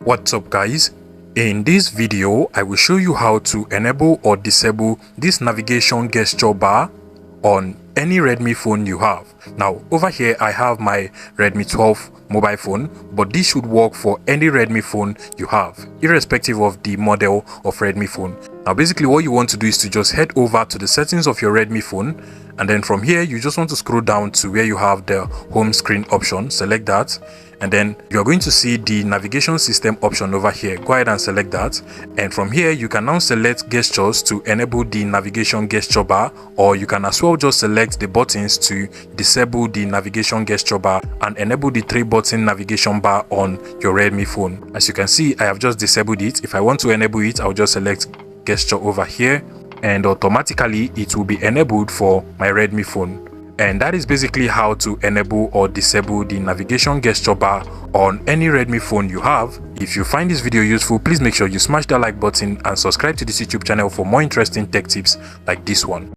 What's up guys, in this video I will show you how to enable or disable this navigation gesture bar on any Redmi phone you have. Now over here I have my Redmi 12 mobile phone, but this should work for any Redmi phone you have, irrespective of the model of Redmi phone. Now basically what you want to do is to just head over to the settings of your Redmi phone, and then from here you just want to scroll down to where you have the home screen option. Select that, and then you're going to see the navigation system option over here. Go ahead and select that, and from here you can now select gestures to enable the navigation gesture bar, or you can as well just select the buttons to disable the navigation gesture bar and enable the 3-button navigation bar on your Redmi phone. As you can see, I have just disabled it. If I want to enable it, I'll just select gesture over here, and automatically it will be enabled for my Redmi phone. And that is basically how to enable or disable the navigation gesture bar on any Redmi phone you have. If you find this video useful, please make sure you smash that like button and subscribe to this YouTube channel for more interesting tech tips like this one.